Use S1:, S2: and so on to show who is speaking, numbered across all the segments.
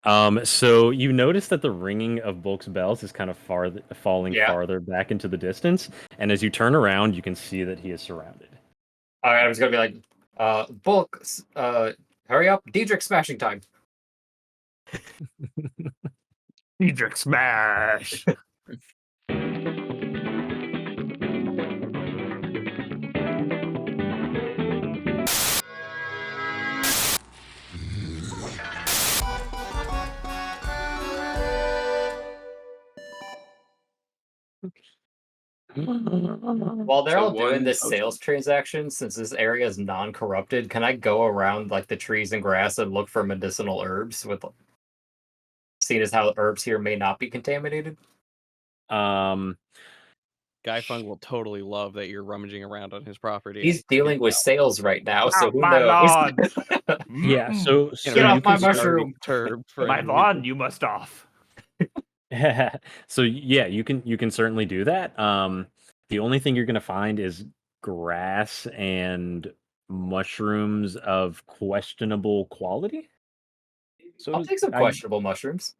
S1: So you notice that the ringing of Bulk's bells is kind of falling
S2: Yeah.
S1: farther back into the distance, and as you turn around, you can see that he is surrounded.
S2: All right, I was gonna be like, Bulk, hurry up, Diedrich smashing time.
S3: Diedrich smash.
S2: While they're
S4: So
S2: all doing
S4: one
S2: this
S4: potion.
S2: sales transaction, since this area is non-corrupted, can I go around like the trees and grass and look for medicinal herbs with seeing as how herbs here may not be contaminated?
S5: Guy Fung will totally love that you're rummaging around on his property.
S2: He's dealing with sales right now, so who
S3: my
S2: knows?
S3: lawn.
S1: Yeah, so
S2: Get off
S1: you
S2: my
S1: can
S2: mushroom.
S3: My lawn, you must off.
S1: So yeah, you can certainly do that. The only thing you're gonna find is grass and mushrooms of questionable quality. So
S2: I'll take some questionable mushrooms.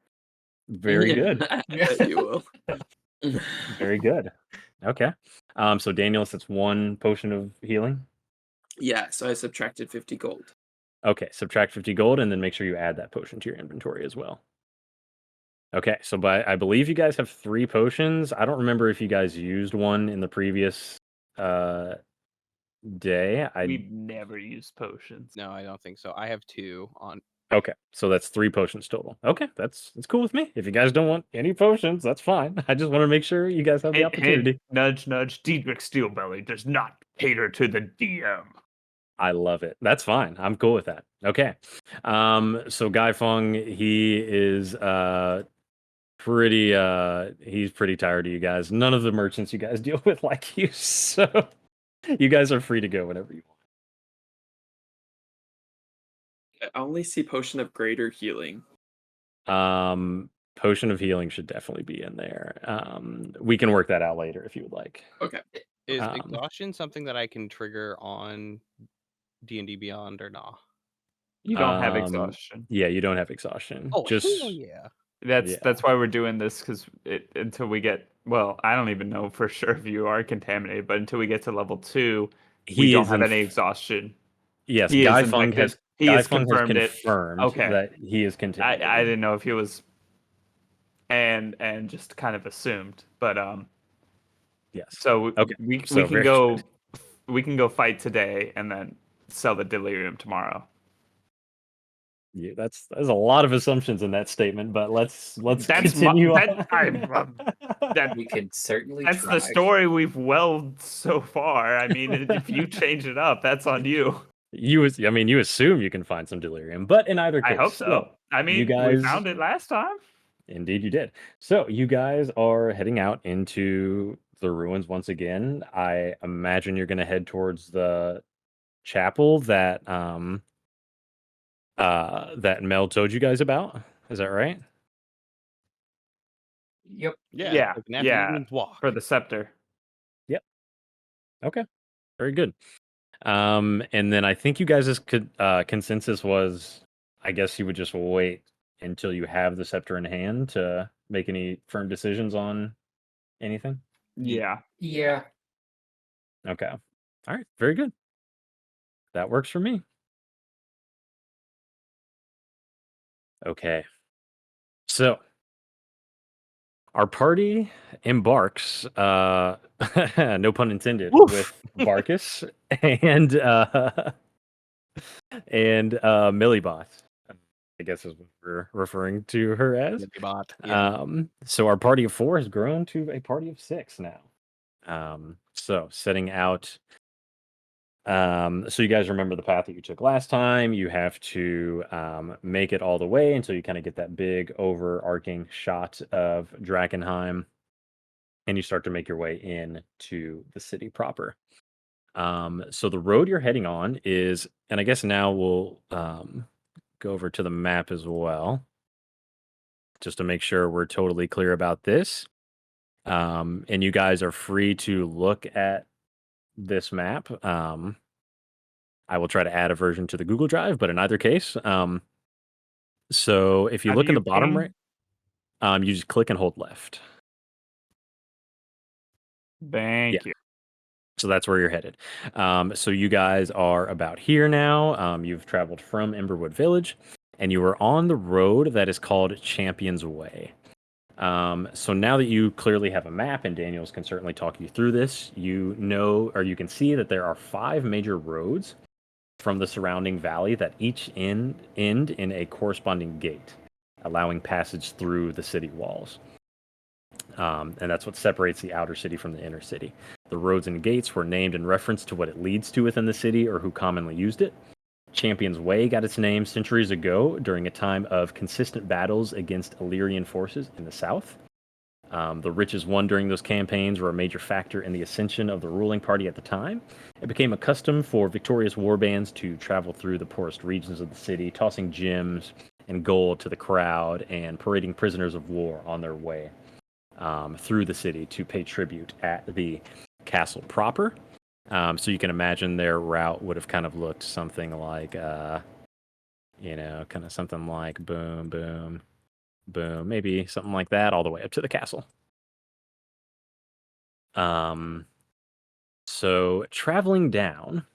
S1: Very good.
S4: I bet you will.
S1: Very good. Okay. So Daniel, that's one potion of healing.
S4: Yeah, so I subtracted 50 gold.
S1: Okay, subtract 50 gold and then make sure you add that potion to your inventory as well. Okay, so I believe you guys have 3 potions. I don't remember if you guys used one in the previous day.
S3: We've never used potions.
S5: No, I don't think so. I have 2 on.
S1: Okay, so that's 3 potions total. Okay, that's cool with me. If you guys don't want any potions, that's fine. I just want to make sure you guys have the opportunity.
S3: Nudge, nudge. Diedrich Steelbelly does not cater to the DM.
S1: I love it. That's fine. I'm cool with that. Okay. So Guy Fung, he is pretty he's pretty tired of you guys. None of the merchants you guys deal with like you, so you guys are free to go whenever you
S4: I only see potion of greater healing.
S1: want. Potion of healing should definitely be in there. We can work that out later if you would like.
S4: Okay.
S5: Is exhaustion something that I can trigger on D&D Beyond or not?
S3: You don't have exhaustion.
S1: Yeah, you don't have exhaustion.
S5: Oh,
S1: just
S5: hell yeah.
S3: That's why we're doing this, because until we get, well, I don't even know for sure if you are contaminated, but until we get to level 2, we don't have any exhaustion.
S1: Yes,
S3: he
S1: Guy
S3: is
S1: Fung
S3: infected.
S1: has
S3: He
S1: Guy
S3: has
S1: Fung
S3: confirmed
S1: has confirmed
S3: Okay.
S1: that he is contaminated.
S3: I didn't know if he was, and just kind of assumed, but
S1: yes.
S3: So
S1: Okay.
S3: we can go we can go fight today and then sell the delirium tomorrow.
S1: Yeah, there's a lot of assumptions in that statement, but let's continue on.
S2: We can certainly
S3: That's
S2: try.
S3: the story we've welled so far. I mean, if you change it up, that's on you.
S1: You assume you can find some delirium, but in either case,
S3: I hope so. I mean,
S1: you guys,
S3: we found it last time.
S1: Indeed, you did. So you guys are heading out into the ruins once again. I imagine you're going to head towards the chapel that that Mel told you guys about. Is that right?
S2: Yep.
S3: Yeah.
S5: Like an afternoon's walk.
S3: For the scepter.
S1: Yep. Okay. Very good. And then I think you guys' consensus was, I guess you would just wait until you have the scepter in hand to make any firm decisions on anything?
S3: Yeah.
S2: Yeah.
S1: Okay. All right. Very good. That works for me. Okay. So our party embarks, no pun intended, with Barkus and Millibot, I guess is what we're referring to her as.
S5: Millibot, yeah.
S1: So our party of 4 has grown to a party of 6 now. So setting out. So you guys remember the path that you took last time. You have to make it all the way until you kind of get that big overarching shot of Drakkenheim, and you start to make your way in to the city proper. So the road you're heading on is, and I guess now we'll go over to the map as well, just to make sure we're totally clear about this. And you guys are free to look at this map. I will try to add a version to the Google Drive, but in either case, So if you
S3: How
S1: look
S3: do
S1: in
S3: you
S1: the bottom
S3: ping?
S1: right, you just click and hold left.
S3: Thank you.
S1: So that's where you're headed. So you guys are about here now. You've traveled from Emberwood Village, and you are on the road that is called Champion's Way. So now that you clearly have a map, and Daniels can certainly talk you through this, you know, or you can see that there are 5 major roads from the surrounding valley that each end in a corresponding gate, allowing passage through the city walls. And that's what separates the outer city from the inner city. The roads and gates were named in reference to what it leads to within the city or who commonly used it. Champion's Way got its name centuries ago during a time of consistent battles against Illyrian forces in the south. The riches won during those campaigns were a major factor in the ascension of the ruling party at the time. It became a custom for victorious warbands to travel through the poorest regions of the city, tossing gems and gold to the crowd and parading prisoners of war on their way through the city to pay tribute at the castle proper. So you can imagine their route would have kind of looked something like, kind of something like boom, boom, boom, maybe something like that all the way up to the castle. So traveling down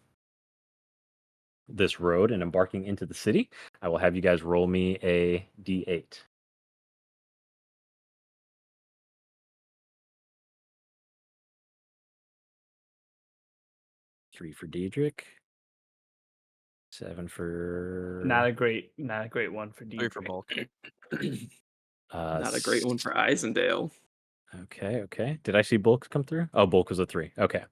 S1: this road and embarking into the city, I will have you guys roll me a d8. 3 for Diedrich. 7 for
S3: Not a great one for
S5: 3
S3: Diedrich.
S5: for bulk.
S4: Not a great one for Eisendale.
S1: Okay. Did I see bulk come through? Oh, bulk was a 3. Okay.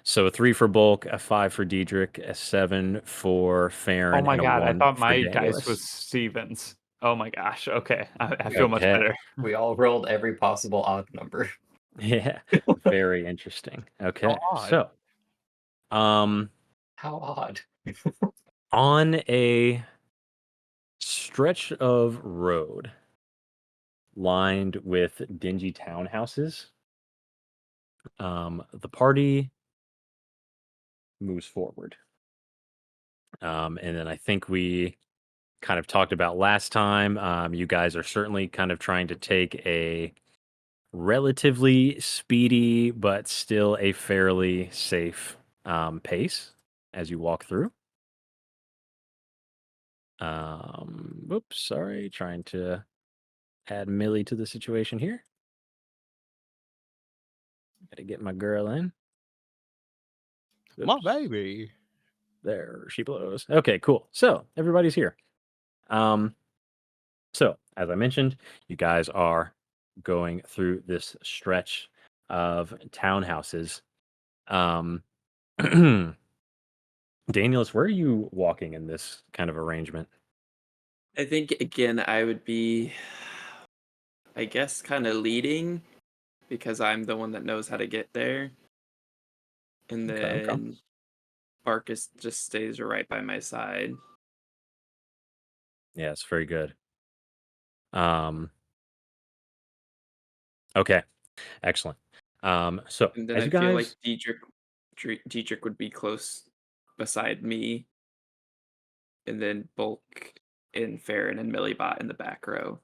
S1: So a 3 for bulk, a 5 for Diedrich, a 7 for Farron,
S3: Oh my
S1: and a
S3: god, I
S1: 1
S3: thought
S1: for
S3: my
S1: Danielus.
S3: dice was Stevens. Oh my gosh. Okay. I feel much
S1: Okay.
S3: better.
S2: We all rolled every possible odd number.
S1: Yeah. Very interesting. Okay.
S3: odd.
S1: So,
S2: How odd.
S1: on a stretch of road lined with dingy townhouses, the party moves forward. And then I think we kind of talked about last time, you guys are certainly kind of trying to take a relatively speedy but still a fairly safe pace as you walk through. Whoops, sorry, trying to add Millie to the situation here. Gotta get my girl in.
S5: My
S1: Oops.
S5: baby.
S1: There she blows. Okay, cool. So everybody's here. So as I mentioned, you guys are going through this stretch of townhouses. Danielus, where are you walking in this kind of arrangement?
S4: I think again I would be, I guess, kind of leading because I'm the one that knows how to get there, and
S1: Okay.
S4: then Barkus just stays right by my side.
S1: Yes, very good. Okay, excellent. So
S4: And then
S1: as
S4: I
S1: you
S4: feel like
S1: guys,
S4: Dietrich would be close beside me, and then Bulk and Farron and Millibot in the back row.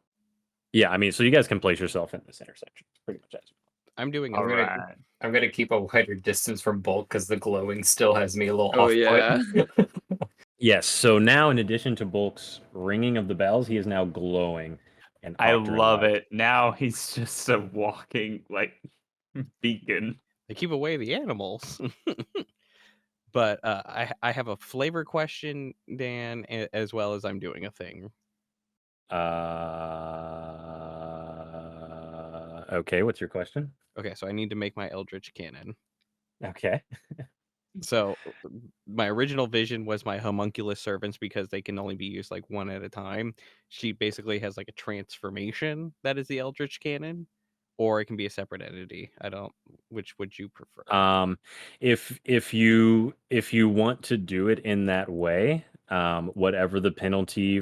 S1: yeah, I mean, so you guys can place yourself in this intersection, pretty much as
S5: I'm doing
S2: I'm
S5: a
S2: gonna,
S3: Alright.
S2: I'm gonna keep a wider distance from Bulk because the glowing still has me a little
S4: Oh
S2: off
S4: yeah.
S2: put.
S1: Yes. So now, in addition to Bulk's ringing of the bells, he is now glowing an
S3: I
S1: octarine
S3: love
S1: light.
S3: it. Now he's just a walking like beacon.
S5: They keep away the animals. But I have a flavor question, Dan, as well as I'm doing a thing.
S1: Okay. What's your question?
S5: Okay, so I need to make my eldritch cannon.
S1: Okay.
S5: So my original vision was my homunculus servants because they can only be used like one at a time. She basically has like a transformation that is the eldritch cannon, or it can be a separate entity. I don't. Which would you prefer?
S1: If you want to do it in that way, whatever the penalty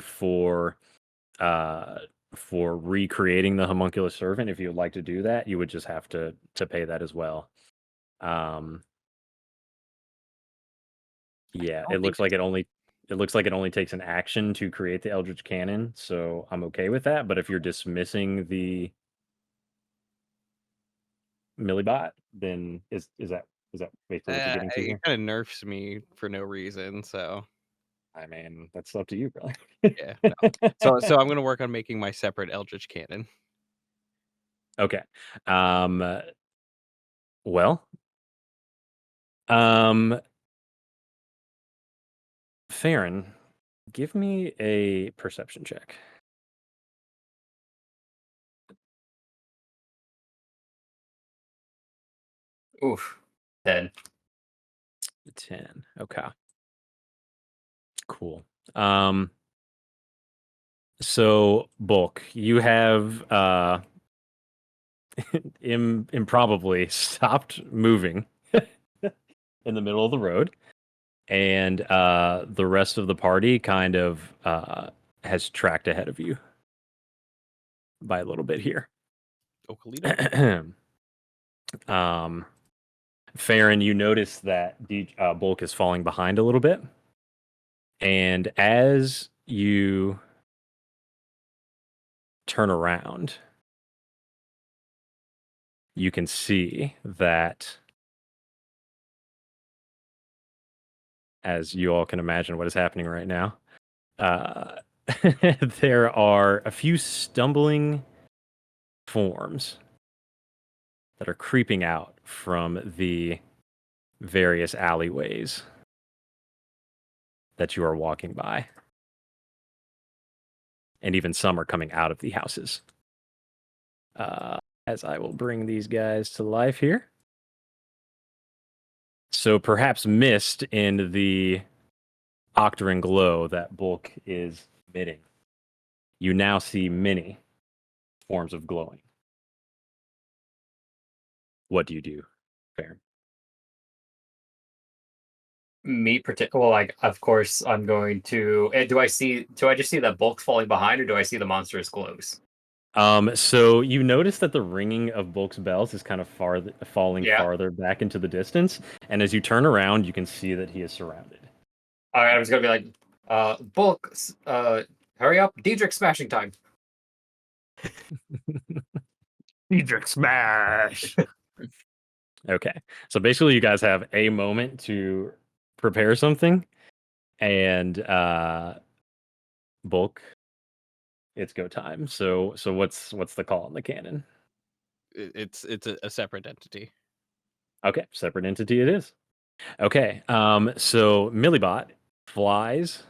S1: uh for recreating the homunculus servant, if you would like to do that, you would just have to pay that as well. Yeah,
S5: I
S1: it
S5: don't think
S1: looks like it only it looks like it only takes an action to create the eldritch cannon, so I'm okay with that. But if you're dismissing the millibot, then is that basically what you're getting to
S5: It
S1: here?
S5: kind of nerfs me for no reason. So
S1: I mean, that's up to you, really.
S5: yeah. No. So I'm gonna work on making my separate eldritch cannon.
S1: Okay. Well. Farron, give me a perception check.
S2: Oof. 10.
S1: 10. Okay. Cool. So Bulk, you have improbably stopped moving in the middle of the road, and the rest of the party kind of has tracked ahead of you by a little bit here.
S5: Okalito.
S1: Farron, you notice that Bulk is falling behind a little bit, and as you turn around, you can see that, as you all can imagine what is happening right now, there are a few stumbling forms that are creeping out from the various alleyways that you are walking by. And even some are coming out of the houses. As I will bring these guys to life here. So perhaps missed in the octarine glow that Bulk is emitting, you now see many forms of glowing. What do you do, Farron?
S2: Me particular, like, of course, I'm going to. Do I just see that Bulk's falling behind, or do I see the monstrous glows?
S1: So you notice that the ringing of Bulk's bells is kind of falling
S2: Yeah.
S1: farther back into the distance, and as you turn around, you can see that he is surrounded.
S2: I was gonna be like, Bulk, hurry up, Diedrich smashing time.
S3: Diedrich smash.
S1: Okay, so basically, you guys have a moment to prepare something, and Bulk, it's go time. So what's the call on the cannon?
S5: It's a separate entity.
S1: Okay, separate entity it is. Okay, so Millibot flies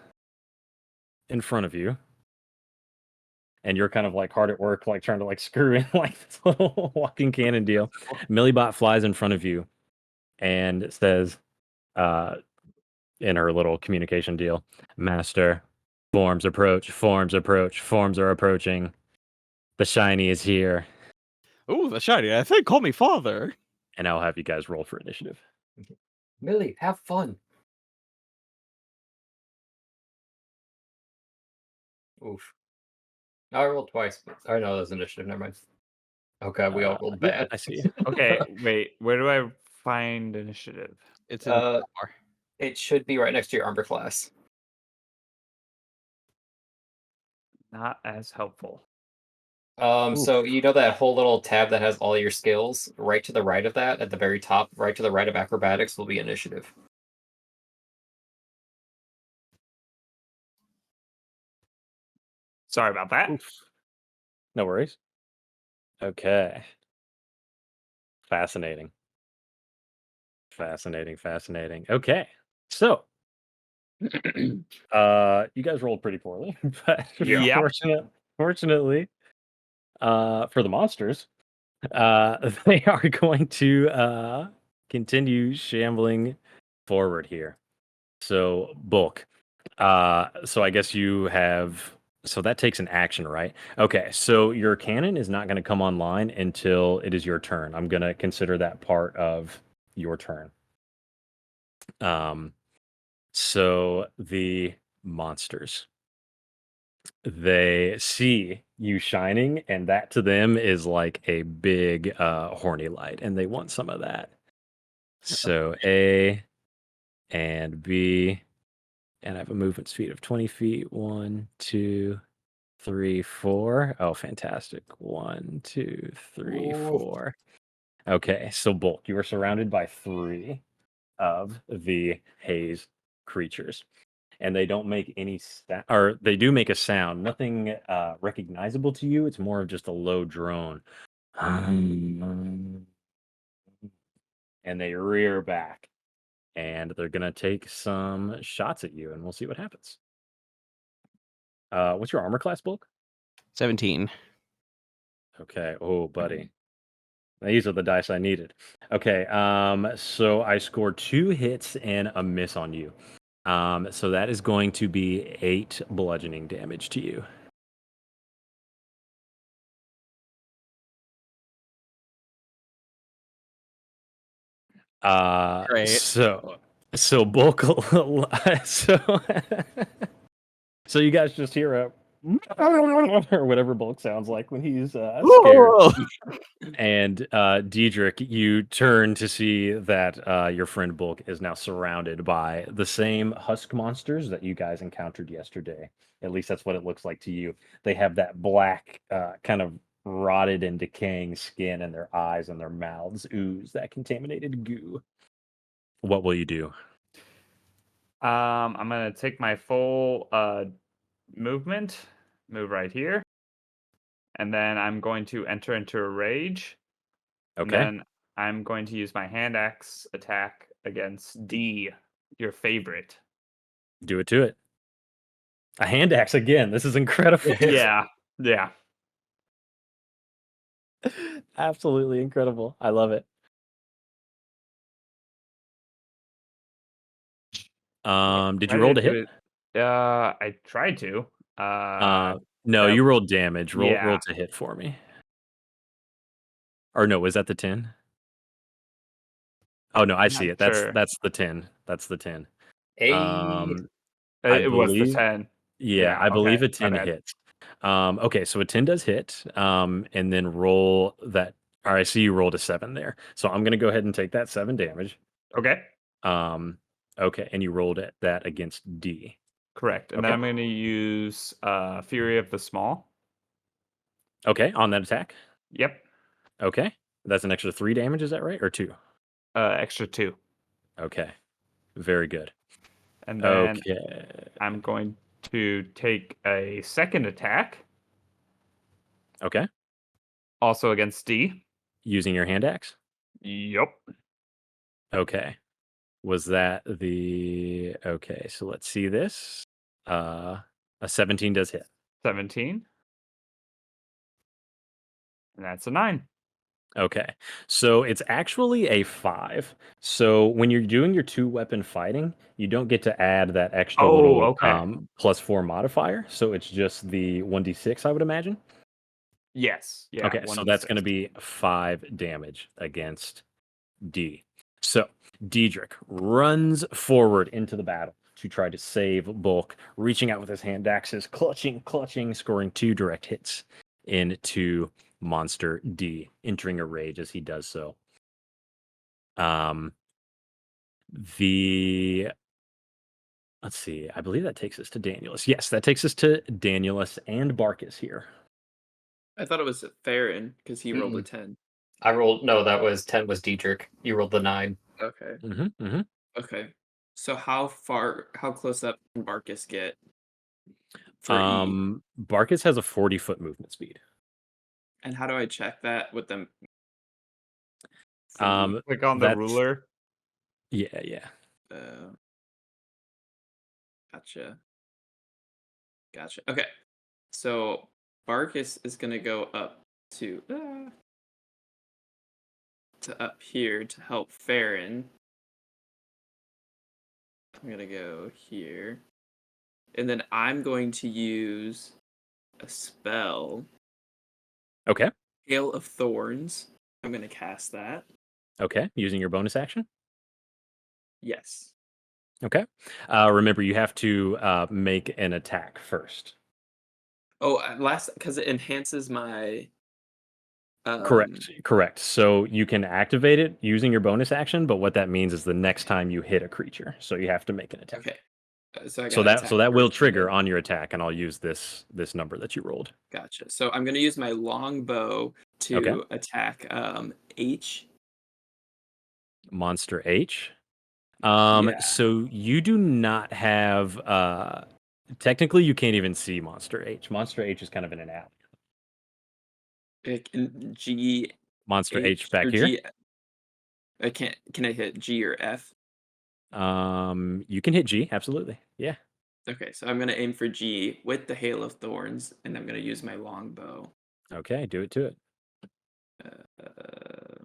S1: in front of you, and you're kind of like hard at work, like trying to like screw in like this little walking cannon deal. Millibot flies in front of you and says, in her little communication deal, Master, forms approach, forms approach, forms are approaching. The shiny is here.
S5: Oh, the shiny! I think call me father.
S1: And I'll have you guys roll for initiative.
S2: Millie, have fun. Oof. I rolled twice. Oh no, that was initiative. Never mind. Okay, we all rolled
S1: Yeah,
S2: bad.
S1: I see.
S3: Okay, wait. Where do I find initiative?
S5: It's in
S2: Uh,
S5: the bar.
S2: It should be right next to your armor class.
S3: Not as helpful.
S2: So you know that whole little tab that has all your skills? Right to the right of that, at the very top, right to the right of acrobatics, will be initiative.
S3: Sorry about that.
S1: Oof. No worries. Okay. Fascinating. Fascinating. Okay. So, you guys rolled pretty poorly, but
S3: Yeah.
S1: fortunately, for the monsters, they are going to continue shambling forward here. So, Bulk. So I guess you have. So that takes an action, right? Okay. So your cannon is not going to come online until it is your turn. I'm going to consider that part of your turn. So the monsters, they see you shining, and that to them is like a big horny light, and they want some of that. So A and B And I have a movement speed of 20 feet. 1, 2, 3, 4. Oh, fantastic. 1, 2, 3,
S2: Oh.
S1: 4. Okay, so Bulk, you are surrounded by 3 of the haze creatures, and they don't make any or they do make a sound. Nothing recognizable to you. It's more of just a low drone. And they rear back, and they're gonna take some shots at you, and we'll see what happens. What's your armor class, Bulk?
S5: 17.
S1: Okay. Oh, buddy. These are the dice I needed. Okay. So I scored 2 hits and a miss on you. So that is going to be 8 bludgeoning damage to you.
S5: Great.
S1: So Bulk, so so you guys just hear a or whatever Bulk sounds like when he's scared.
S5: Whoa!
S1: And Diedrich, you turn to see that your friend Bulk is now surrounded by the same husk monsters that you guys encountered yesterday. At least that's what it looks like to you. They have that black, kind of rotted and decaying skin, and their eyes and their mouths ooze that contaminated goo. What will you do?
S3: I'm gonna take my full movement, move right here, and then I'm going to enter into a rage. And
S1: Okay,
S3: then I'm going to use my hand axe attack against D, your favorite.
S1: do it to it. A hand axe again. This is incredible.
S3: Yeah, yeah.
S1: Absolutely incredible. I love it. Did you roll to hit?
S3: I tried to.
S1: No,
S3: that-
S1: you rolled damage. Roll
S3: yeah.
S1: to hit for me. Or no, was that the 10? Oh no, I
S3: I'm
S1: see
S3: not
S1: it. That's
S3: sure.
S1: the 10. That's the 10.
S2: Hey,
S1: I
S3: It was the
S1: believe
S3: 10.
S1: yeah,
S3: Yeah,
S1: I believe
S3: okay,
S1: a
S3: my
S1: 10
S3: bad.
S1: hits. Okay, so a 10 does hit. And then roll that. All right, I see you rolled a 7 there. So I'm gonna go ahead and take that 7 damage.
S3: Okay,
S1: Okay, and you rolled that against D.
S3: correct. And then
S1: Okay.
S3: I'm going to use Fury of the Small.
S1: Okay, on that attack.
S3: Yep,
S1: Okay. That's an extra 3 damage, is that right? Or 2?
S3: extra 2.
S1: Okay. Very good.
S3: And then
S1: Okay.
S3: I'm going to take a second attack,
S1: Okay.
S3: also against D.
S1: Using your hand axe?
S3: Yup.
S1: Okay. Was that the okay, so let's see this. A 17 does hit.
S3: 17. And that's a 9.
S1: Okay. So it's actually a 5. So when you're doing your 2-weapon fighting, you don't get to add that extra
S3: Oh,
S1: little
S3: okay.
S1: +4 modifier. So it's just the 1d6, I would imagine.
S3: Yes. Yeah.
S1: Okay, so that's going to be 5 damage against D. So Diedrich runs forward into the battle to try to save Bulk, reaching out with his hand axes, clutching, scoring 2 direct hits into monster D, entering a rage as he does so. Let's see, I believe that takes us to Danielus. Yes, that takes us to Danielus and Barkus here.
S4: I thought it was Farron because he rolled a
S2: Mm-mm.
S4: 10.
S2: I rolled. No, that was 10 was Dietrich. You rolled the 9.
S4: Okay.
S1: Mm-hmm.
S4: Okay. So how close up can Barkus get for E?
S1: Barkus has a 40-foot movement speed.
S4: And how do I check that with them? From
S3: Click on the
S1: that's
S3: ruler.
S1: yeah.
S4: Gotcha. Okay. So Barkus is gonna go up to up here to help Farron. I'm gonna go here. And then I'm going to use a spell.
S1: Okay.
S4: Hail of Thorns. I'm gonna cast that.
S1: Okay, using your bonus action.
S4: Yes.
S1: Okay. Remember, you have to make an attack first.
S4: Oh, because it enhances my.
S1: Correct. So you can activate it using your bonus action, but what that means is the next time you hit a creature, so you have to make an attack.
S4: Okay. So I
S1: So
S4: got
S1: that
S4: attack
S1: will
S4: first, and
S1: trigger
S4: then
S1: on your attack, and I'll use this number that you rolled.
S4: gotcha. So I'm gonna use my longbow
S1: Okay.
S4: to attack H.
S1: Monster H.
S4: Yeah.
S1: So you do not have technically you can't even see Monster H. Monster H is kind of in an alley.
S4: G
S1: Monster H
S4: H
S1: back
S4: or
S1: here.
S4: G. I can't. Can I hit G or F?
S1: You can hit G, absolutely. Yeah.
S4: Okay, so I'm gonna aim for G with the Hail of Thorns, and I'm gonna use my longbow.
S1: Okay, do it to it.
S4: Uh,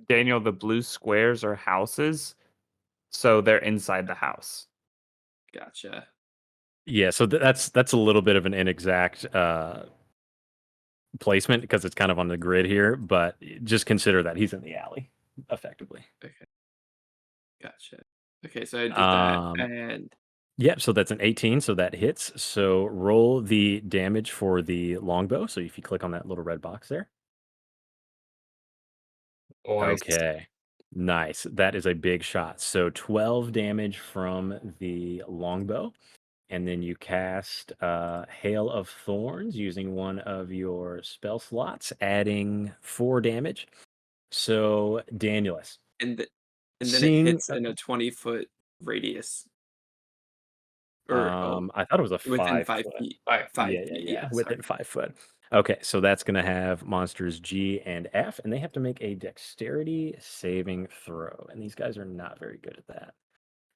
S3: Daniel, the blue squares are houses, so they're inside the house.
S4: gotcha.
S1: Yeah, so that's a little bit of an inexact placement because it's kind of on the grid here, but just consider that he's in the alley, effectively.
S4: Okay, gotcha. Okay, so I did that,
S1: Um,
S4: and
S1: Yep, so that's an 18, so that hits. So roll the damage for the longbow. So if you click on that little red box there.
S2: Boys.
S1: Okay. Nice. That is a big shot. So 12 damage from the longbow. And then you cast Hail of Thorns using one of your spell slots, adding 4 damage. So, Danielus,
S4: and th- and then it
S1: seeing.
S4: hits in a 20-foot radius, or
S1: I thought it was a
S4: within
S1: 5
S4: 5
S1: foot.
S4: feet.
S2: Alright,
S4: 5
S1: Yeah,
S4: feet.
S1: yeah,
S4: Yeah,
S1: within
S4: sorry.
S1: 5 foot. Okay, so that's gonna have monsters G and F, and they have to make a dexterity saving throw. And these guys are not very good at that.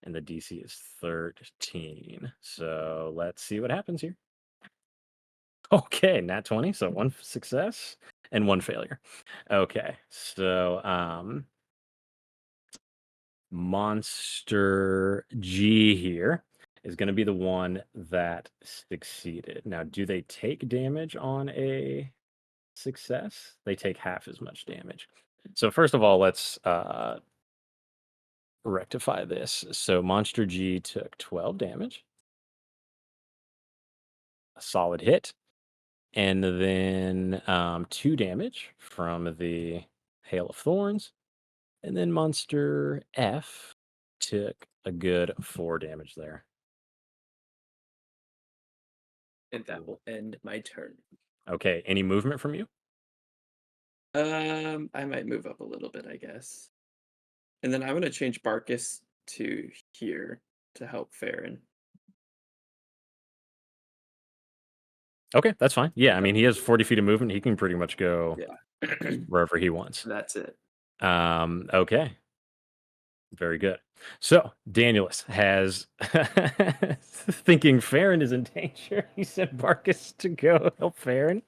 S1: And the DC is 13. So let's see what happens here. Okay, nat 20, so one success and one failure. Okay, so monster G here is going to be the one that succeeded. Now, do they take damage on a success? They take half as much damage. So first of all, let's rectify this. So monster G took 12 damage, a solid hit, and then 2 damage from the Hail of Thorns. And then monster F took a good 4 damage there.
S4: And that will end my turn.
S1: Okay, any movement from you?
S4: I might move up a little bit, I guess. And then I'm gonna change Barkus to here to help Farron.
S1: Okay, that's fine. Yeah, I mean, he has 40 feet of movement. He can pretty much go
S4: Yeah.
S1: wherever he wants.
S4: That's it.
S1: Okay. Very good. So, Danielus has, thinking Farron is in danger, he sent Barkus to go help Farron.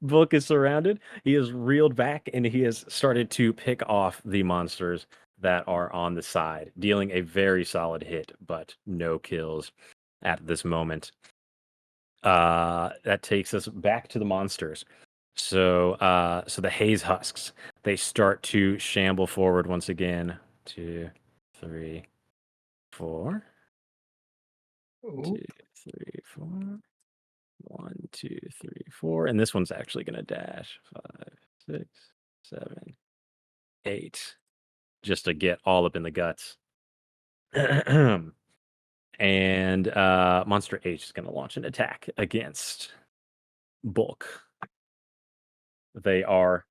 S1: Book is surrounded. He has reeled back and he has started to pick off the monsters that are on the side, dealing a very solid hit, but no kills at this moment. That takes us back to the monsters. So the haze husks, they start to shamble forward once again. 2, 3, 4. 2, 3, 4. 1, 2, 3, 4. And this one's actually gonna dash 5, 6, 7, 8, just to get all up in the guts. And monster H is gonna launch an attack against Bulk. They are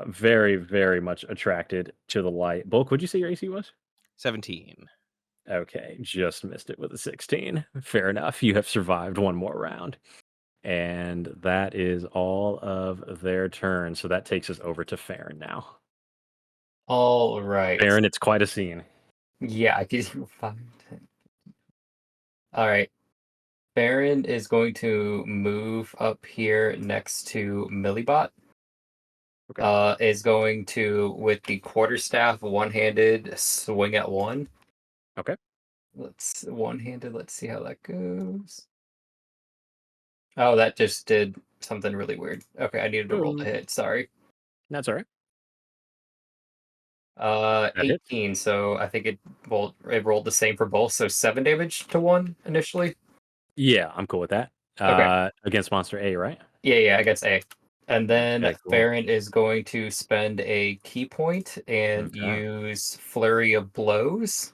S1: very, very much attracted to the light. Bulk, what'd you say your AC was?
S5: 17.
S1: Okay, just missed it with a 16. Fair enough. You have survived one more round. And that is all of their turn. So that takes us over to Farron now.
S2: Alright.
S1: Farron, it's quite a scene.
S2: Yeah, I can 5, 10. Alright. Baron is going to move up here next to Millibot.
S1: Okay.
S2: Is going to, with the quarterstaff, one-handed swing at one.
S1: Okay.
S2: Let's one-handed. Let's see how that goes. Oh, that just did something really weird. Okay, I needed to roll to hit. Sorry.
S1: That's all right. That hits.
S2: 18. So I think it rolled the same for both. So 7 damage to one initially.
S1: Yeah, I'm cool with that.
S2: Okay.
S1: Against Monster A, right?
S2: Yeah, against A. And then
S1: Okay, cool.
S2: Farron is going to spend a key point and
S1: Okay.
S2: use Flurry of Blows.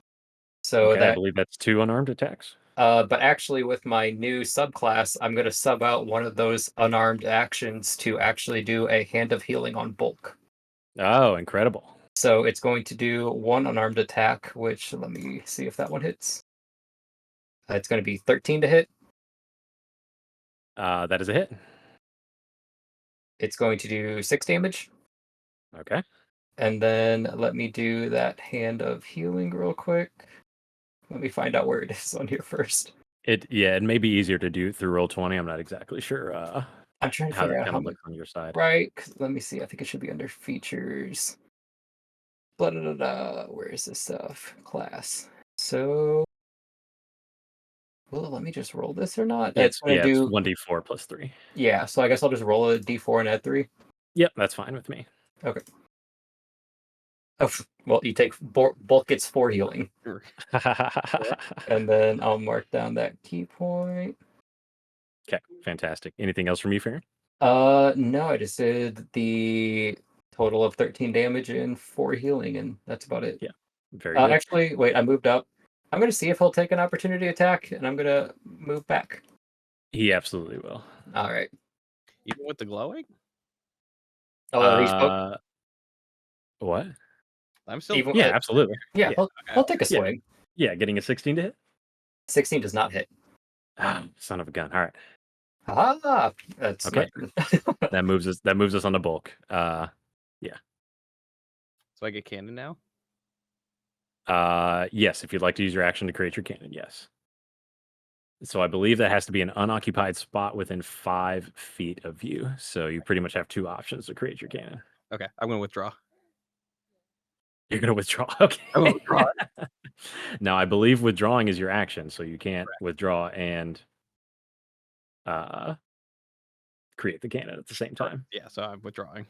S2: So
S1: Okay, I
S2: that,
S1: believe that's 2 unarmed attacks.
S2: but actually with my new subclass, I'm going to sub out one of those unarmed actions to actually do a Hand of Healing on Bulk.
S1: Oh, incredible.
S2: So it's going to do 1 unarmed attack, which let me see if that one hits. It's going to be 13 to hit.
S1: That is a hit.
S2: It's going to do 6 damage.
S1: Okay.
S2: And then let me do that Hand of Healing real quick. Let me find out where it is on here first.
S1: It may be easier to do through Roll20. I'm not exactly sure
S2: I'm trying to
S1: how
S2: figure
S1: that
S2: out
S1: kind
S2: how
S1: of
S2: much.
S1: looks on your side.
S2: Right, let me see. I think it should be under features. Blah, blah, blah, blah. Where is this stuff? Class. So, well, let me just roll this or not. It's going to
S1: It's
S2: do.
S1: 1d4 plus 3.
S2: Yeah, so I guess I'll just roll a d4 and add 3.
S1: Yep, that's fine with me.
S2: Okay. Oh, well, you take bulk gets 4 healing, and then I'll mark down that key point.
S1: Okay, fantastic. Anything else from you, Farron?
S2: No, I just did the total of 13 damage and 4 healing, and that's about it.
S1: Yeah, very good.
S2: Actually, wait, I moved up. I'm going to see if he'll take an opportunity attack, and I'm going to move back.
S1: He absolutely will.
S2: All right.
S5: Even with the glowing?
S2: Oh, he spoke.
S1: What?
S5: I'm still.
S2: Even,
S1: Yeah, absolutely.
S2: yeah,
S1: Yeah.
S2: he'll take a swing.
S1: Yeah, getting a 16 to hit.
S2: 16 does not hit.
S1: Ah, son of a gun. All right.
S2: Ah, that's
S1: Okay. That moves us on the bulk.
S5: So I get cannon now?
S1: Yes, if you'd like to use your action to create your cannon, yes. So I believe that has to be an unoccupied spot within 5 feet of you. So you pretty much have 2 options to create your cannon.
S5: Okay, I'm going to withdraw.
S1: You're going to withdraw. Okay.
S5: I'm going to withdraw.
S1: Now, I believe withdrawing is your action, so you can't withdraw and create the cannon at the same time.
S5: Yeah, so I'm withdrawing.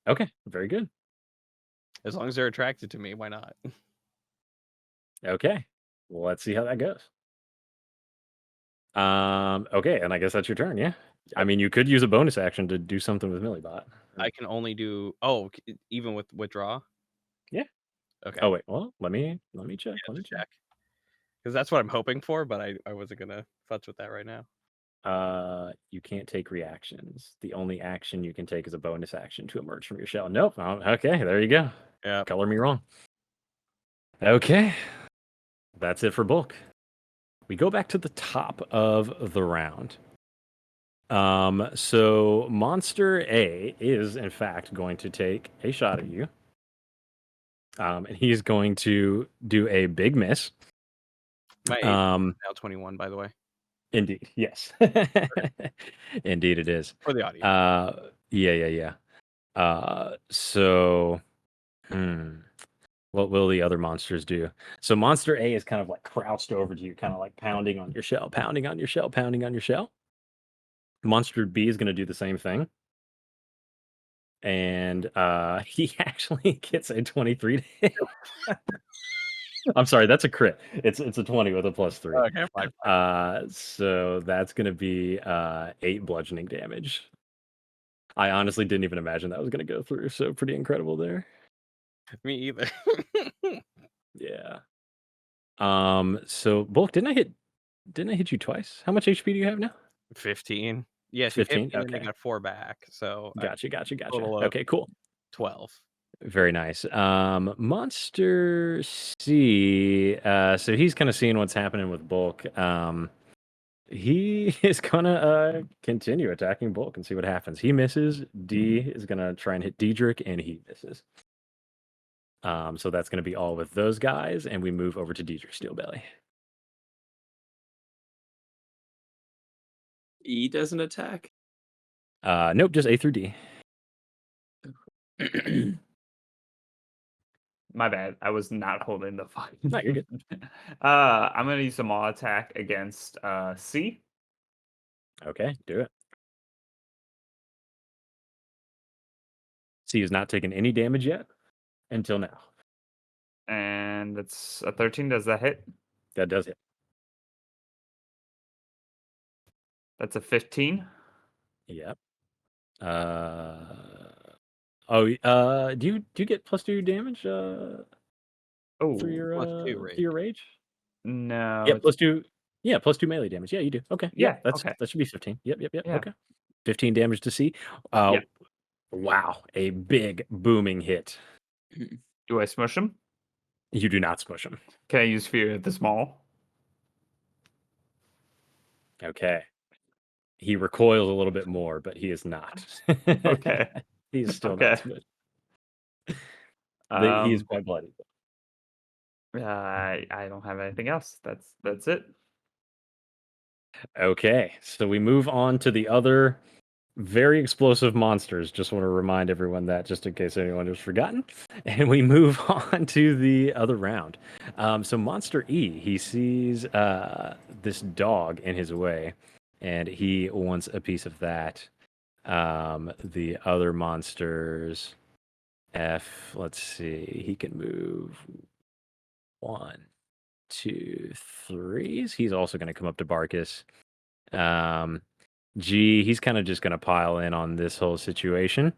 S1: Okay, very good.
S5: As long as they're attracted to me, why not?
S1: Okay, well, let's see how that goes. Okay, and I guess that's your turn, yeah? I mean, you could use a bonus action to do something with Millibot.
S5: I can only do even with withdraw.
S1: Yeah.
S5: Okay.
S1: Oh wait, well, let me check. Let me check.
S5: Because that's what I'm hoping for, but I wasn't gonna futz with that right now.
S1: You can't take reactions. The only action you can take is a bonus action to emerge from your shell. Nope. Oh, okay, there you go.
S5: Yeah.
S1: Color me wrong. Okay. That's it for bulk. We go back to the top of the round. So Monster A is in fact going to take a shot at you. And he's going to do a big miss.
S5: My age is now 21, by the way.
S1: Indeed, yes. Indeed it is.
S5: For the audio.
S1: Yeah. So what will the other monsters do? So Monster A is kind of like crouched over to you, kind of like pounding on your shell, pounding on your shell, pounding on your shell. Monster B is going to do the same thing. And he actually gets a 23 to hit. I'm sorry, that's a crit. It's a 20 with a +3.
S5: Okay, fine.
S1: So that's going to be 8 bludgeoning damage. I honestly didn't even imagine that was going to go through. So pretty incredible there.
S5: Me either.
S1: Yeah. So Bulk, didn't I hit you twice? How much HP do you have now?
S5: 15. Yes,
S1: 15.
S5: And then I
S1: Okay.
S5: got 4 back. So
S1: Gotcha.
S5: total of
S1: Okay, cool.
S5: 12.
S1: Very nice. Monster C. So he's kind of seeing what's happening with Bulk. He is gonna continue attacking Bulk and see what happens. He misses. D is gonna try and hit Diedrich, and he misses. So that's gonna be all with those guys, and we move over to Diedrich Steelbelly.
S4: E doesn't attack.
S1: Nope, just A through D.
S3: My bad. I was not holding the fight.
S1: No, you're good.
S3: I'm gonna use a maul attack against C.
S1: Okay, do it. C has not taken any damage yet until now.
S3: And it's a 13. Does that hit?
S1: That does hit.
S3: That's a 15.
S1: Yep. Do you get +2 damage
S3: Oh,
S1: for
S5: +2
S1: your
S5: rage.
S1: rage?
S3: no.
S1: Yeah,
S3: It's,
S1: +2. Yeah, +2 melee damage. Yeah, you do. Okay.
S3: yeah.
S1: Yep,
S3: Okay.
S1: that should be 15. Yep.
S3: Yeah.
S1: Okay. 15 damage to C. Uh,
S3: Yeah.
S1: wow, a big booming hit.
S3: Do I smush him?
S1: You do not smush him.
S3: Can I use fear at the small?
S1: Okay. He recoils a little bit more, but he is not.
S3: Okay.
S1: He is still not
S3: Okay.
S1: smushed. He is
S3: Um.
S1: quite bloody.
S3: I don't have anything else. That's it.
S1: Okay, so we move on to the other very explosive monsters. Just want to remind everyone that, just in case anyone has forgotten. And we move on to the other round. So Monster E, he sees this dog in his way, and he wants a piece of that. The other monsters, F, let's see, he can move 1, 2, 3. He's also going to come up to Barkus. G, he's kind of just going to pile in on this whole situation.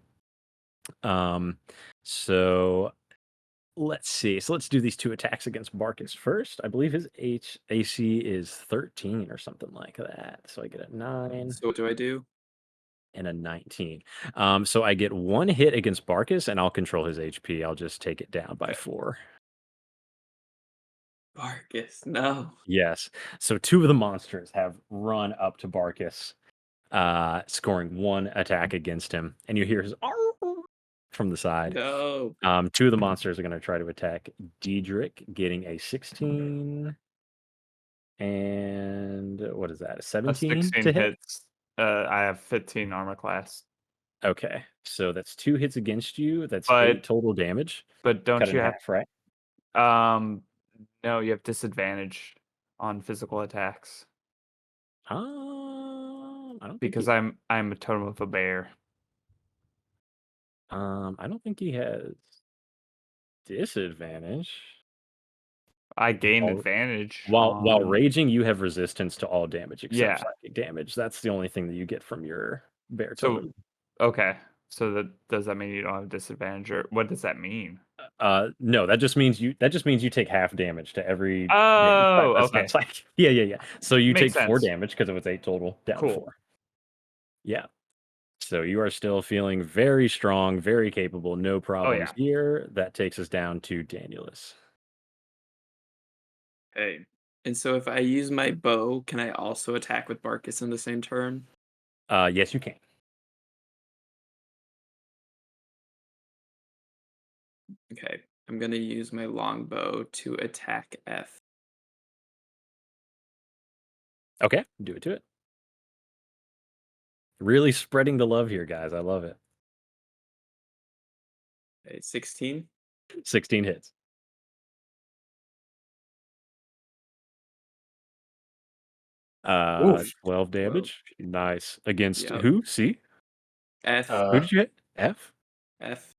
S1: So let's see. So let's do these 2 attacks against Barkus first. I believe his AC is 13 or something like that. So I get a 9
S4: So what do I do?
S1: and a 19. So I get 1 hit against Barkus, and I'll control his HP. I'll just take it down by 4.
S4: Barkus, no.
S1: Yes. So 2 of the monsters have run up to Barkus, scoring 1 attack against him, and you hear his "Arr!" from the side.
S4: No.
S1: 2 of the monsters are going to try to attack Diedrich, getting a 16 and what is that? A
S3: A
S1: 17
S3: 16
S1: to hit?
S3: hits. I have 15 armor class.
S1: Okay, so that's 2 hits against you. That's 8
S3: But
S1: total damage.
S3: but don't
S1: Cut in
S3: you have
S1: half, right?
S3: no, you have disadvantage on physical attacks
S1: I don't think
S3: because I'm a totem of a bear.
S1: I don't think he has disadvantage.
S3: I gain
S1: While
S3: advantage
S1: while
S3: on
S1: raging, you have resistance to all damage except
S3: yeah.
S1: psychic damage. That's the only thing that you get from your bear
S3: So
S1: totem.
S3: okay. So does that mean you don't have disadvantage or what does that mean?
S1: No, that just means you take half damage to every damage type.
S3: Oh,
S1: That's not
S3: okay.
S1: psychic. Yeah. So you
S3: Makes
S1: take 4
S3: sense.
S1: damage because it was 8 total, down
S3: Cool.
S1: 4. Yeah. So you are still feeling very strong, very capable, no
S3: Oh
S1: problems
S3: yeah.
S1: here. That takes us down to Danielus.
S4: Okay. And so if I use my bow, can I also attack with Barkus in the same turn?
S1: Yes, you can.
S4: Okay. I'm gonna use my longbow to attack F.
S1: Okay, do it to it. Really spreading the love here, guys. I love it.
S4: Okay, 16.
S1: 16 hits. 12 damage. Nice. Against
S4: Yep.
S1: who? C?
S4: F.
S1: Who did you hit? F?
S4: F.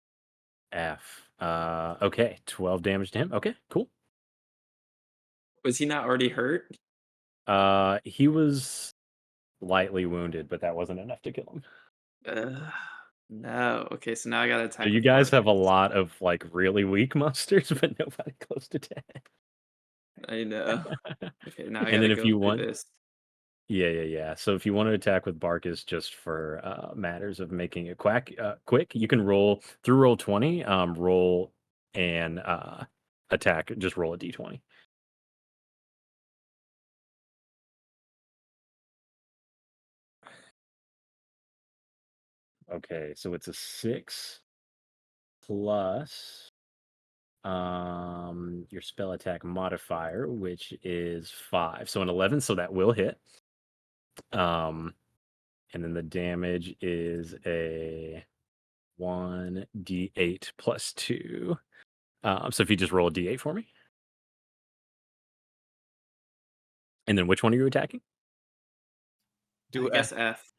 S1: F. Okay, 12 damage to him. Okay, cool.
S4: Was he not already hurt?
S1: He was lightly wounded, but that wasn't enough to kill him.
S4: No. Okay, so now I gotta
S1: So
S4: attack
S1: you
S4: with
S1: guys have a
S4: Barkus.
S1: lot of like really weak monsters, but nobody close to 10.
S4: I know. Okay, now I
S1: And
S4: gotta
S1: then if
S4: go
S1: you
S4: through
S1: want,
S4: this.
S1: yeah. So if you want to attack with Barkus just for matters of making it quick, you can roll through roll 20, roll and attack. Just roll a d20. Okay, so it's a 6 plus your spell attack modifier, which is 5. So an 11, so that will hit. And then the damage is a 1d8 plus 2. So if you just roll a d8 for me. And then which one are you attacking?
S4: I guess F.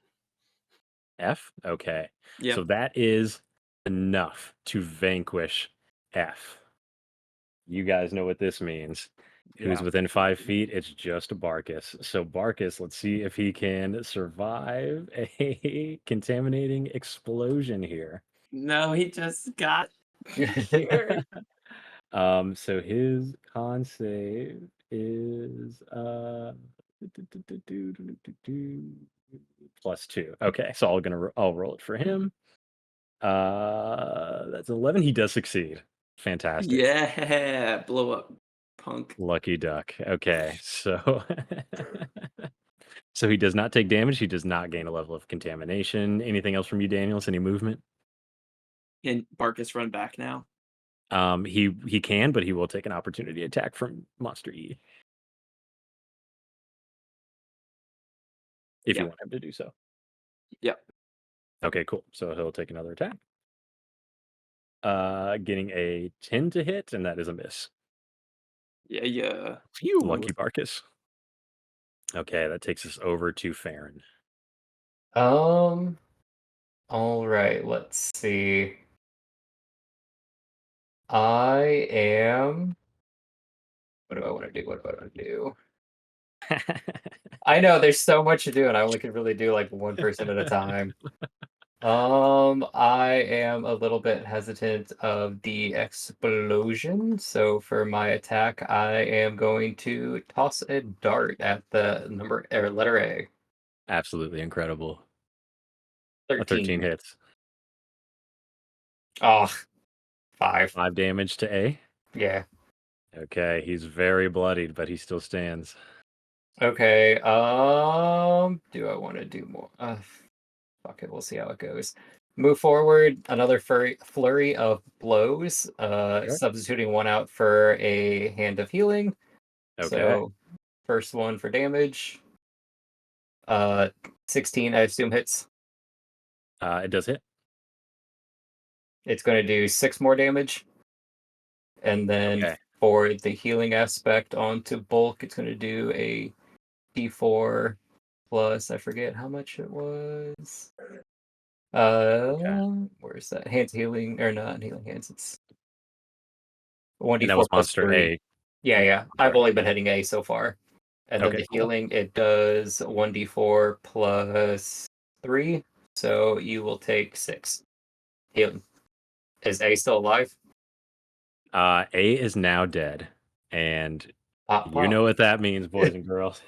S1: F? Okay.
S4: Yep.
S1: So that is enough to vanquish F. You guys know what this means. who's
S3: Yeah.
S1: within 5 feet. It's just Barkus. So Barkus, let's see if he can survive a contaminating explosion here.
S4: No, he just got here.
S1: So his con save is +2. Okay, so I'll roll it for him. That's 11. He does succeed. Fantastic.
S4: Yeah, blow up, punk.
S1: Lucky duck. Okay, so so he does not take damage. He does not gain a level of contamination. Anything else from you, Daniels? Any movement?
S4: Can Barkus run back now?
S1: He can, but he will take an opportunity attack from Monster E if you
S4: Yep.
S1: want him to do so.
S4: Yep.
S1: Okay, cool. So he'll take another attack. Getting a 10 to hit, and that is a miss.
S4: Yeah.
S5: Phew.
S1: Lucky Barkus. Okay, that takes us over to Farron.
S2: All right, let's see. I am. What do I want to do? What do I want to do? I know there's so much to do, and I only can really do like one person at a time. I am a little bit hesitant of the explosion, so for my attack, I am going to toss a dart at the number or letter A.
S1: Absolutely incredible. A
S2: 13
S1: hits.
S2: Oh, 5.
S1: 5 damage to A.
S2: Yeah.
S1: Okay, he's very bloodied, but he still stands.
S2: Okay. Do I want to do more? Fuck it. We'll see how it goes. Move forward. Another flurry of blows.
S1: Sure.
S2: Substituting one out for a hand of healing.
S1: Okay.
S2: So, first one for damage. 16. I assume hits.
S1: It does hit.
S2: It's going to do 6 more damage. And then
S1: Okay.
S2: for the healing aspect onto bulk, it's going to do a D4 plus, I forget how much it was. Where's that? Hands healing, or not healing hands, it's
S1: And that
S2: 1d4
S1: was
S2: plus
S1: Monster
S2: 3.
S1: A.
S2: Yeah. I've
S1: Sure.
S2: only been hitting A so far. And then
S1: Okay,
S2: the
S1: cool.
S2: healing, it does 1d4 plus 3. So you will take 6 healing. Is A still alive?
S1: A is now dead. And
S2: Pop,
S1: you
S2: pop.
S1: know what that means, boys and girls.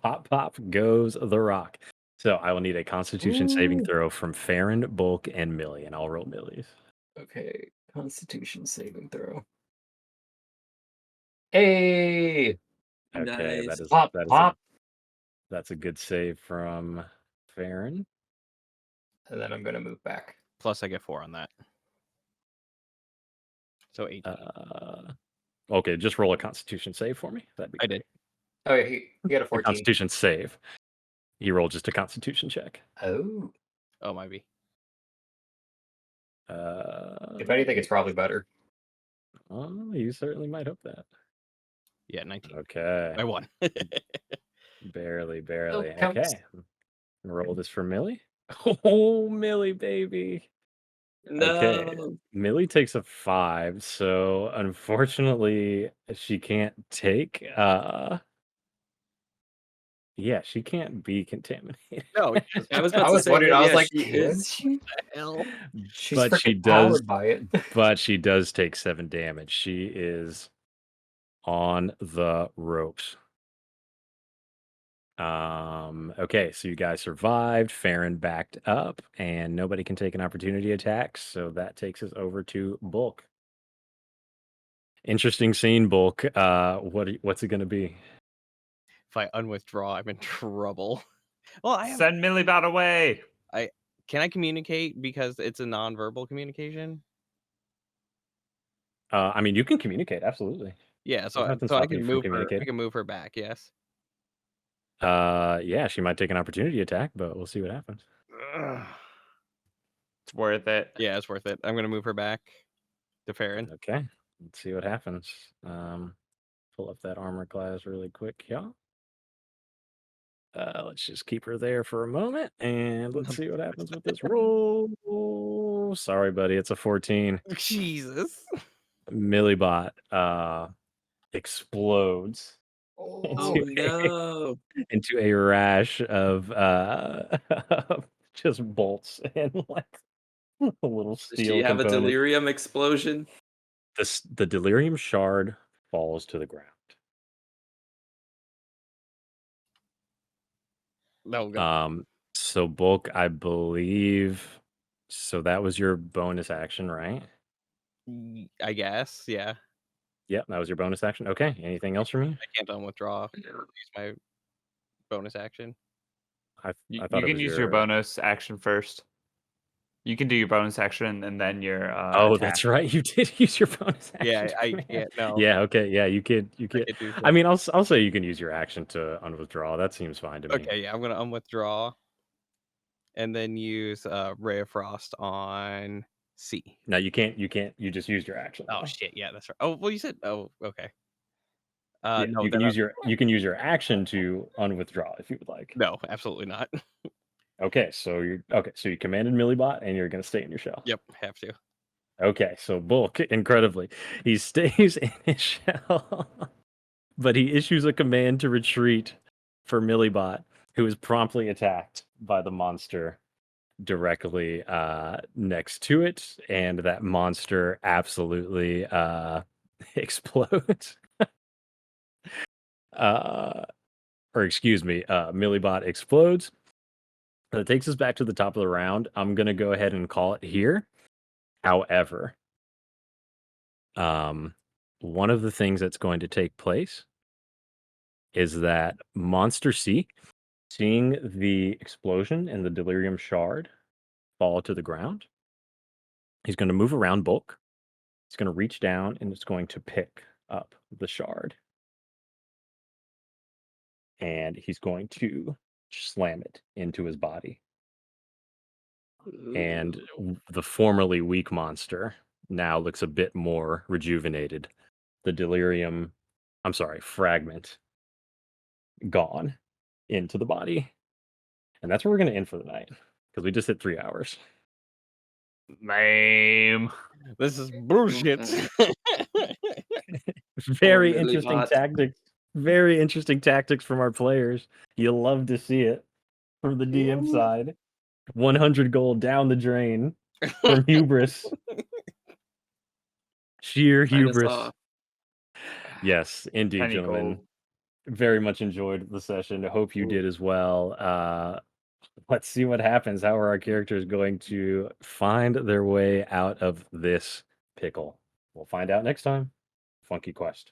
S1: Pop, pop goes the rock. So I will need a Constitution saving
S2: Ooh.
S1: throw from Farron, Bulk, and Millie, and I'll roll Millie's.
S2: Okay, Constitution saving throw. Hey!
S1: Okay,
S4: Nice.
S2: Pop, pop!
S1: that's a good save from Farron.
S2: And then I'm going to move back.
S5: Plus, I get 4 on that. So 8.
S1: Okay, just roll a Constitution save for me. That'd be
S5: I
S1: great.
S5: did.
S2: Oh, yeah, he got a
S1: A
S2: 14.
S1: Constitution save. You roll just a Constitution check.
S2: Oh.
S5: Oh, might be.
S2: If anything, it's probably better.
S1: You certainly might hope that.
S5: Yeah, 19.
S1: Okay.
S5: I won.
S1: Barely.
S2: counts.
S1: Okay. Roll this for Millie. Oh, Millie, baby. Okay.
S4: No.
S1: Millie takes a 5, so unfortunately she can't take yeah, she can't be contaminated.
S5: No,
S4: I was about
S2: I
S4: to
S2: was
S4: say,
S2: wondering, I was
S4: yeah,
S2: like,
S4: she is.
S2: she?
S5: hell.
S2: She's
S1: But she
S2: freaking
S1: does
S2: powered by it.
S1: but she does take 7 damage. She is on the ropes. Okay, so you guys survived. Farron backed up, and nobody can take an opportunity attack, so that takes us over to Bulk. Interesting scene, Bulk. What's it gonna be?
S5: If I unwithdraw, I'm in trouble. Well, I have.
S3: Send Millibot away.
S5: Can I communicate because it's a non-verbal communication?
S1: I mean, you can communicate, absolutely.
S5: Yeah,
S1: There's
S5: so
S1: nothing
S5: I
S1: stopping
S5: can
S1: you from
S5: move her. I
S1: communicating.
S5: can move her back. Yes.
S1: Yeah, she might take an opportunity attack, but we'll see what happens.
S3: Ugh. It's worth it.
S5: Yeah, it's worth it. I'm gonna move her back to Farron.
S1: Okay, let's see what happens. Pull up that armor class really quick, y'all. Let's just keep her there for a moment, and let's see what happens with this roll. Sorry, buddy, it's a 14.
S5: Jesus.
S1: Millibot explodes
S4: Oh
S1: into
S4: no!
S1: into a rash of just bolts and like little
S4: Does she
S1: steel
S4: have a
S1: components.
S4: delirium explosion?
S1: The delirium shard falls to the ground.
S5: No, go.
S1: So bulk, I believe. So that was your bonus action, right?
S5: I guess, yeah.
S1: Yep, that was your bonus action. Okay. Anything else from you?
S5: I can't withdraw. Use my bonus action.
S1: I
S3: You
S1: thought it
S3: can
S1: was
S3: use your bonus action first. You can do your bonus action and then your
S1: Oh,
S3: attack.
S1: that's right. You did use your bonus action.
S5: Yeah,
S1: to
S5: I
S1: command.
S5: can't. No,
S1: Yeah. Okay. Yeah. You could. You
S5: I
S1: could.
S5: could do
S1: I
S5: so.
S1: mean, I'll say you can use your action to unwithdraw. That seems fine to me.
S5: Okay, yeah, I'm gonna unwithdraw, and then use Ray of Frost on C.
S1: No, you can't. You can't. You just used your action.
S5: Oh
S1: though.
S5: shit, yeah, that's right. Oh well, you said. Oh, okay.
S1: Yeah,
S5: No,
S1: you
S5: then
S1: can use your action to unwithdraw if you would like.
S5: no, absolutely not.
S1: Okay, so you commanded Millibot and you're gonna stay in your shell.
S5: Yep, have to.
S1: Okay, so Bulk, incredibly, he stays in his shell, but he issues a command to retreat for Millibot, who is promptly attacked by the monster directly next to it, and that monster absolutely explodes. Millibot explodes. That takes us back to the top of the round. I'm gonna go ahead and call it here. However, one of the things that's going to take place is that Monster C, seeing the explosion and the delirium shard fall to the ground, he's going to move around Bulk. He's going to reach down and it's going to pick up the shard. And he's going to slam it into his body. And the formerly weak monster now looks a bit more rejuvenated. The fragment gone into the body. And that's where we're going to end for the night because we just hit 3 hours.
S3: Lame.
S5: This is bullshit.
S1: Very
S4: Millibot.
S1: interesting tactics. Very interesting tactics from our players. You'll love to see it from the DM side. 100 gold down the drain from hubris. Sheer
S4: Sign us
S1: hubris.
S4: off.
S1: Yes, indeed,
S3: Penny
S1: gentlemen.
S3: gold.
S1: Very much enjoyed the session. I hope you did as well. Let's see what happens. How are our characters going to find their way out of this pickle? We'll find out next time. Funky Quest.